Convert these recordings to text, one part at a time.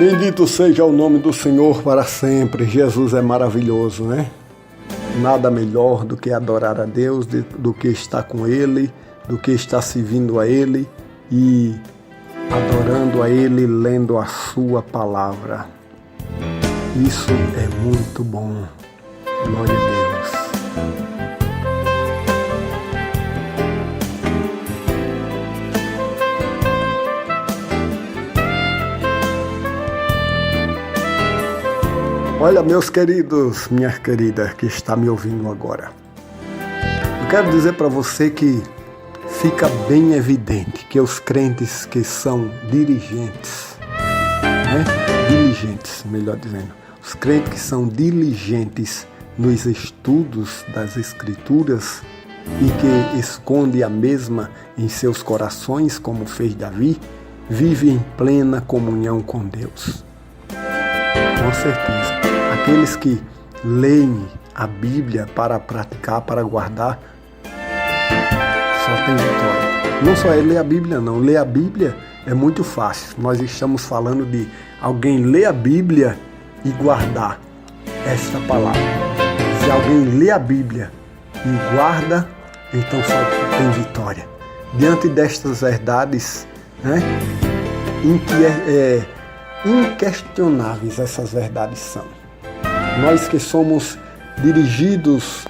Bendito seja o nome do Senhor para sempre. Jesus é maravilhoso, né? Nada melhor do que adorar a Deus, do que estar com Ele, do que estar servindo a Ele e adorando a Ele, lendo a Sua palavra. Isso é muito bom. Glória a Deus. Olha, meus queridos, minha querida que está me ouvindo agora. Eu quero dizer para você que fica bem evidente que os crentes que são diligentes, melhor dizendo, os crentes que são diligentes nos estudos das Escrituras e que esconde a mesma em seus corações, como fez Davi, vive em plena comunhão com Deus. Com certeza. Aqueles que leem a Bíblia para praticar, para guardar, só tem vitória. Não só é ler a Bíblia, não. Ler a Bíblia é muito fácil. Nós estamos falando de alguém ler a Bíblia e guardar esta palavra. Se alguém lê a Bíblia e guarda, então só tem vitória. Diante destas verdades, em que inquestionáveis essas verdades são. Nós que somos dirigidos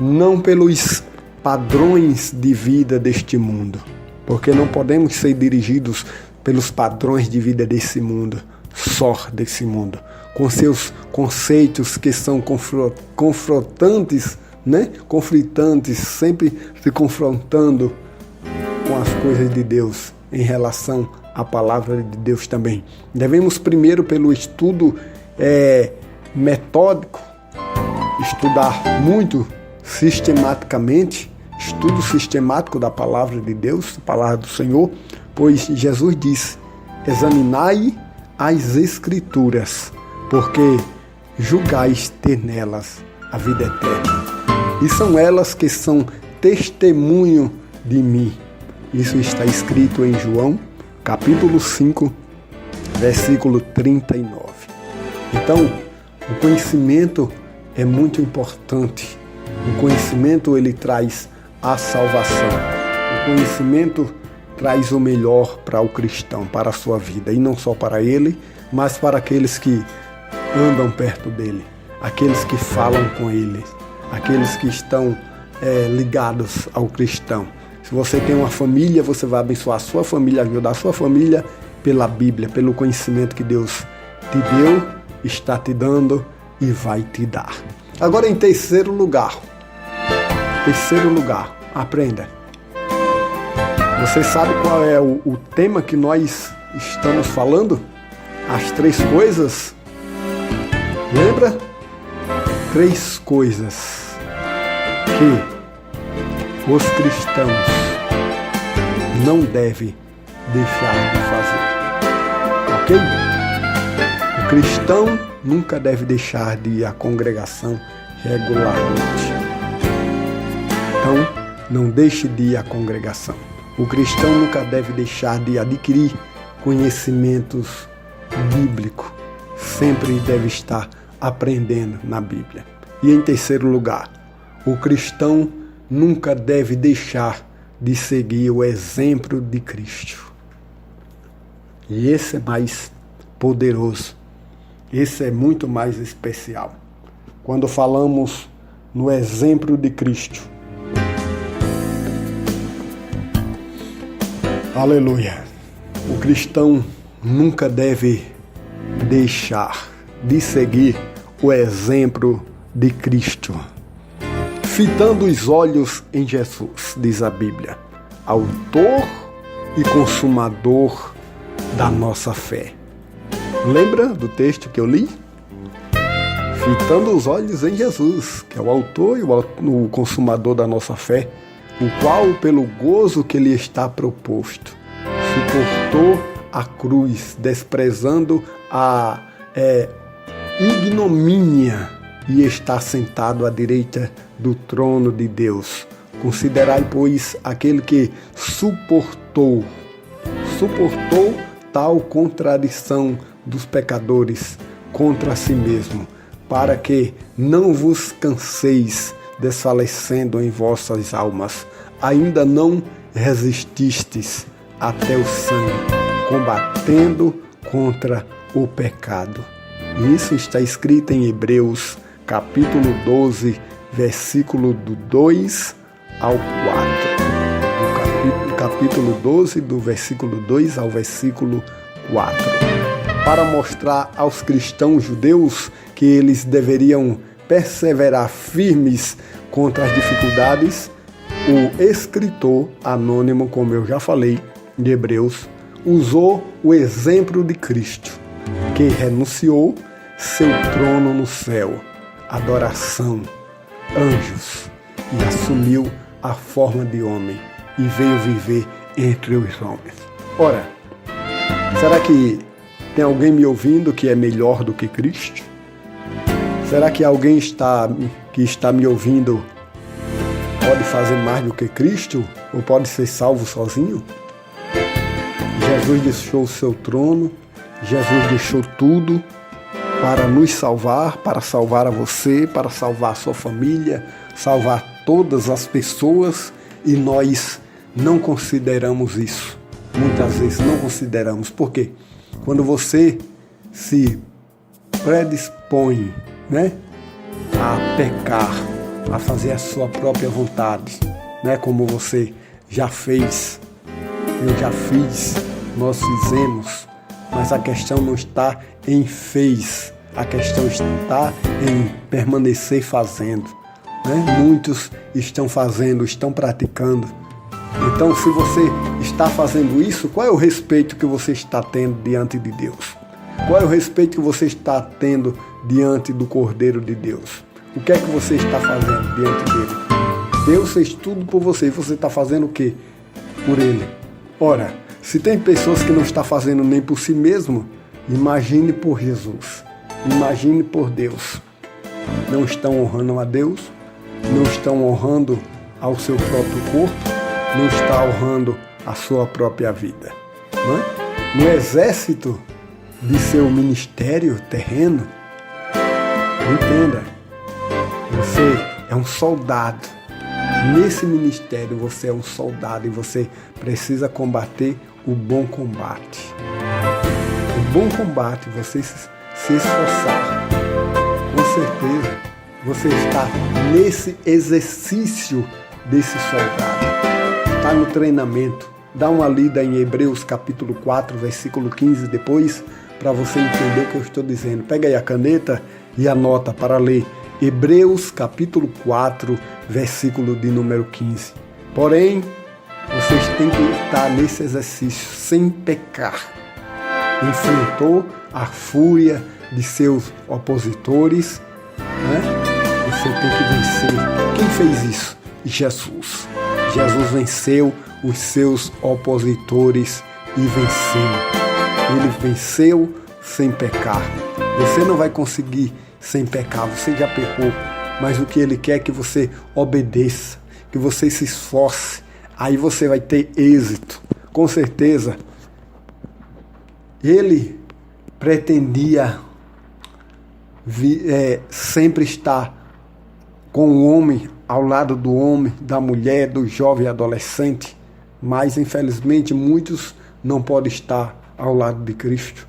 não pelos padrões de vida deste mundo, porque não podemos ser dirigidos pelos padrões de vida desse mundo, só desse mundo, com seus conceitos que são confrontantes, conflitantes, sempre se confrontando com as coisas de Deus em relação à palavra de Deus também. Devemos primeiro, pelo estudo metódico, estudar muito sistematicamente, estudo sistemático da palavra de Deus, da palavra do Senhor, pois Jesus disse: examinai as Escrituras, porque julgais ter nelas a vida eterna. E são elas que são testemunho de mim. Isso está escrito em João, capítulo 5, versículo 39. Então, o conhecimento é muito importante. O conhecimento, ele traz a salvação. O conhecimento traz o melhor para o cristão, para a sua vida. E não só para ele, mas para aqueles que andam perto dele, aqueles que falam com ele, aqueles que estão ligados ao cristão. Se você tem uma família, você vai abençoar a sua família, ajudar a sua família pela Bíblia, pelo conhecimento que Deus te deu, está te dando e vai te dar. Agora, em terceiro lugar, aprenda. Você sabe qual é o tema que nós estamos falando? As 3 coisas. Lembra? 3 coisas que os cristãos não devem deixar de fazer. Ok? O cristão nunca deve deixar de ir à congregação regularmente. Então, não deixe de ir à congregação. O cristão nunca deve deixar de adquirir conhecimentos bíblicos. Sempre deve estar aprendendo na Bíblia. E em terceiro lugar, o cristão nunca deve deixar de seguir o exemplo de Cristo. E esse é mais poderoso. Esse é muito mais especial. Quando falamos no exemplo de Cristo. Aleluia. O cristão nunca deve deixar de seguir o exemplo de Cristo. Fitando os olhos em Jesus, diz a Bíblia, autor e consumador da nossa fé. Lembra do texto que eu li? Fitando os olhos em Jesus, que é o autor e o consumador da nossa fé, o qual, pelo gozo que lhe está proposto, suportou a cruz, desprezando a ignomínia, e está sentado à direita do trono de Deus. Considerai, pois, aquele que suportou tal contradição dos pecadores contra si mesmo, para que não vos canseis desfalecendo em vossas almas. Ainda não resististes até o sangue, combatendo contra o pecado. Isso está escrito em Hebreus, capítulo 12, versículo do 2 ao 4. Capítulo 12, do versículo 2 ao versículo 4. Para mostrar aos cristãos judeus que eles deveriam perseverar firmes contra as dificuldades, o escritor anônimo, como eu já falei, de Hebreus, usou o exemplo de Cristo, que renunciou seu trono no céu, adoração, anjos, e assumiu a forma de homem e veio viver entre os homens. Ora, será que tem alguém me ouvindo que é melhor do que Cristo? Será que alguém que está me ouvindo pode fazer mais do que Cristo? Ou pode ser salvo sozinho? Jesus deixou o seu trono, Jesus deixou tudo para nos salvar, para salvar a você, para salvar a sua família, salvar todas as pessoas, e nós não consideramos isso. Muitas vezes não consideramos. Por quê? Quando você se predispõe, a pecar, a fazer a sua própria vontade, como você já fez, eu já fiz, nós fizemos, mas a questão não está em fez, a questão está em permanecer fazendo. Muitos estão fazendo, estão praticando. Então, se você está fazendo isso, qual é o respeito que você está tendo diante de Deus? Qual é o respeito que você está tendo diante do Cordeiro de Deus? O que é que você está fazendo diante dele? Deus fez tudo por você e você está fazendo o quê por ele? Ora, se tem pessoas que não estão fazendo nem por si mesmo, imagine por Jesus, imagine por Deus. Não estão honrando a Deus, não estão honrando ao seu próprio corpo, não está honrando a sua própria vida. No exército de seu ministério terreno, entenda, você é um soldado. Nesse ministério você é um soldado e você precisa combater o bom combate. O bom combate, você se esforçar. Com certeza, você está nesse exercício desse soldado. Está no treinamento. Dá uma lida em Hebreus capítulo 4, versículo 15 depois, para você entender o que eu estou dizendo. Pega aí a caneta e anota para ler. Hebreus capítulo 4, versículo de número 15. Porém, vocês têm que estar nesse exercício sem pecar. Enfrentou a fúria de seus opositores. Você tem que vencer. Quem fez isso? Jesus. Jesus venceu os seus opositores e venceu. Ele venceu sem pecar. Você não vai conseguir sem pecar, você já pecou, mas o que ele quer é que você obedeça, que você se esforce, aí você vai ter êxito, com certeza. Ele pretendia sempre estar com o homem, ao lado do homem, da mulher, do jovem adolescente, mas infelizmente muitos não podem estar ao lado de Cristo.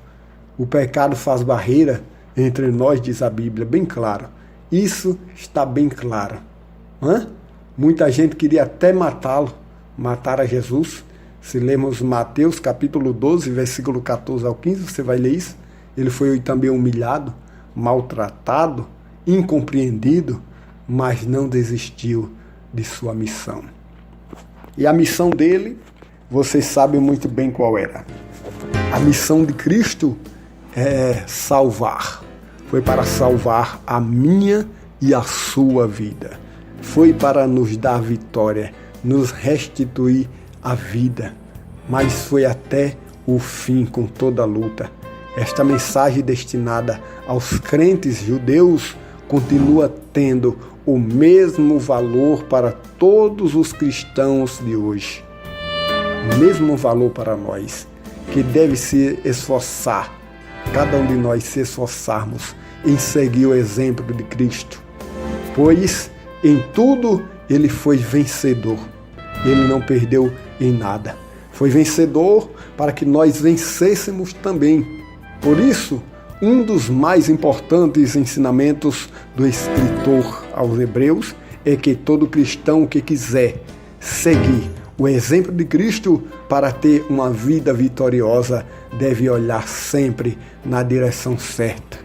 O pecado faz barreira entre nós, diz a Bíblia, bem claro. Isso está bem claro. Muita gente queria até matá-lo, matar a Jesus. Se lermos Mateus capítulo 12, versículo 14 ao 15, você vai ler isso. Ele foi também humilhado, maltratado, incompreendido, mas não desistiu de sua missão. E a missão dele, vocês sabem muito bem qual era. A missão de Cristo é salvar. Foi para salvar a minha e a sua vida. Foi para nos dar vitória, nos restituir a vida. Mas foi até o fim com toda a luta. Esta mensagem destinada aos crentes judeus continua tendo o mesmo valor para todos os cristãos de hoje. O mesmo valor para nós, que deve se esforçar cada um de nós se esforçarmos em seguir o exemplo de Cristo, pois em tudo ele foi vencedor. Ele não perdeu em nada. Foi vencedor para que nós vencêssemos também. Por isso, um dos mais importantes ensinamentos do escritor aos Hebreus é que todo cristão que quiser seguir o exemplo de Cristo para ter uma vida vitoriosa deve olhar sempre na direção certa.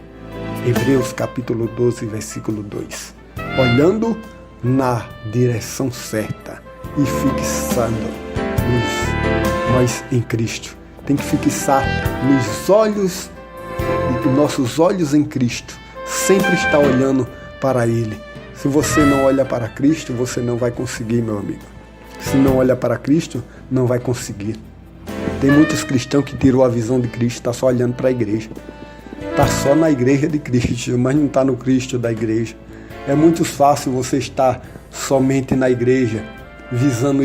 Hebreus capítulo 12, versículo 2. Olhando na direção certa e fixando nós em Cristo. Tem que fixar nos olhos, nossos olhos em Cristo. Sempre estar olhando para Ele. Se você não olha para Cristo, você não vai conseguir, meu amigo. Se não olha para Cristo, não vai conseguir. Tem muitos cristãos que tirou a visão de Cristo, está só olhando para a igreja. Está só na igreja de Cristo, mas não está no Cristo da igreja. É muito fácil você estar somente na igreja, visando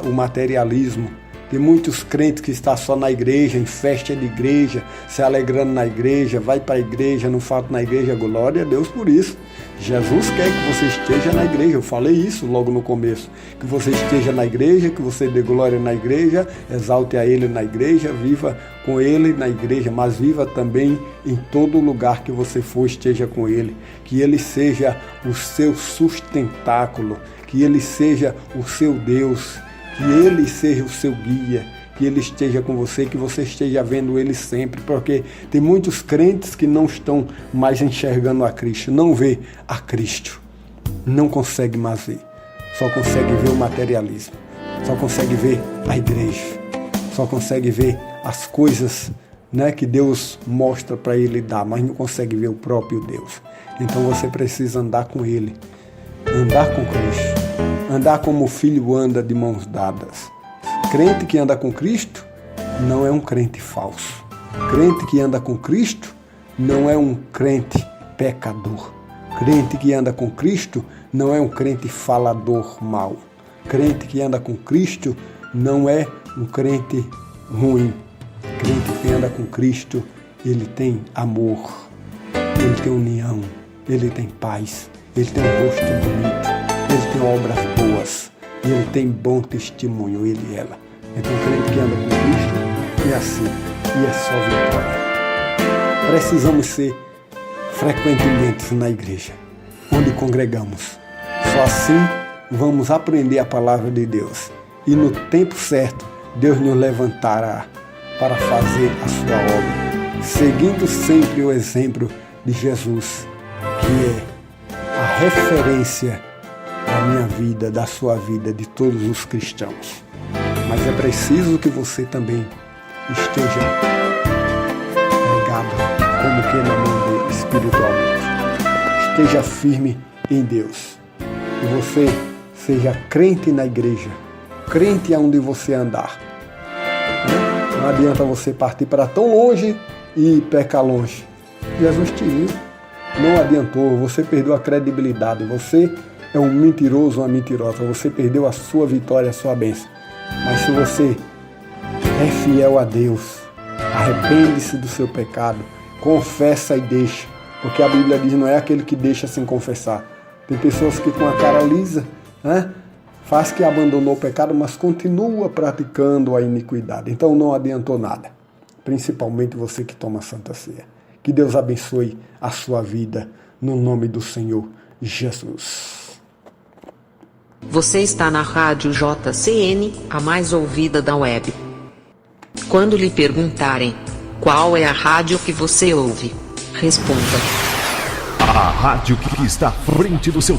o materialismo. Tem muitos crentes que estão só na igreja, em festa de igreja, se alegrando na igreja, vai para a igreja, não falta na igreja. Glória a Deus por isso. Jesus quer que você esteja na igreja. Eu falei isso logo no começo. Que você esteja na igreja, que você dê glória na igreja, exalte a Ele na igreja, viva com Ele na igreja, mas viva também em todo lugar que você for, esteja com Ele. Que Ele seja o seu sustentáculo, que Ele seja o seu Deus, que Ele seja o seu guia, que Ele esteja com você, que você esteja vendo Ele sempre, porque tem muitos crentes que não estão mais enxergando a Cristo, não vê a Cristo, não consegue mais ver, só consegue ver o materialismo, só consegue ver a igreja, só consegue ver as coisas, né, que Deus mostra para ele dar, mas não consegue ver o próprio Deus. Então você precisa andar com Ele, andar com Cristo. Andar como o filho anda de mãos dadas. Crente que anda com Cristo não é um crente falso. Crente que anda com Cristo não é um crente pecador. Crente que anda com Cristo não é um crente falador mau. Crente que anda com Cristo não é um crente ruim. Crente que anda com Cristo, ele tem amor, ele tem união, ele tem paz, ele tem um rosto bonito. Ele tem obras boas, ele tem bom testemunho, ele e ela. Então, crente que anda com Cristo é assim, e é só vitória. Precisamos ser frequentemente na igreja, onde congregamos. Só assim vamos aprender a palavra de Deus. E no tempo certo, Deus nos levantará para fazer a sua obra, seguindo sempre o exemplo de Jesus, que é a referência da minha vida, da sua vida, de todos os cristãos. Mas é preciso que você também esteja ligado como que na mão dele, espiritualmente. Esteja firme em Deus. E você seja crente na igreja, crente aonde você andar. Não adianta você partir para tão longe e pecar longe. Jesus te viu. Não adiantou, você perdeu a credibilidade, você é um mentiroso, uma mentirosa. Você perdeu a sua vitória, a sua bênção. Mas se você é fiel a Deus, arrepende-se do seu pecado, confessa e deixa. Porque a Bíblia diz, não é aquele que deixa sem confessar. Tem pessoas que com a cara lisa, né, faz que abandonou o pecado, mas continua praticando a iniquidade. Então não adiantou nada. Principalmente você que toma a Santa Ceia. Que Deus abençoe a sua vida, no nome do Senhor Jesus. Você está na Rádio JCN, a mais ouvida da web. Quando lhe perguntarem qual é a rádio que você ouve, responda: a rádio que está à frente do seu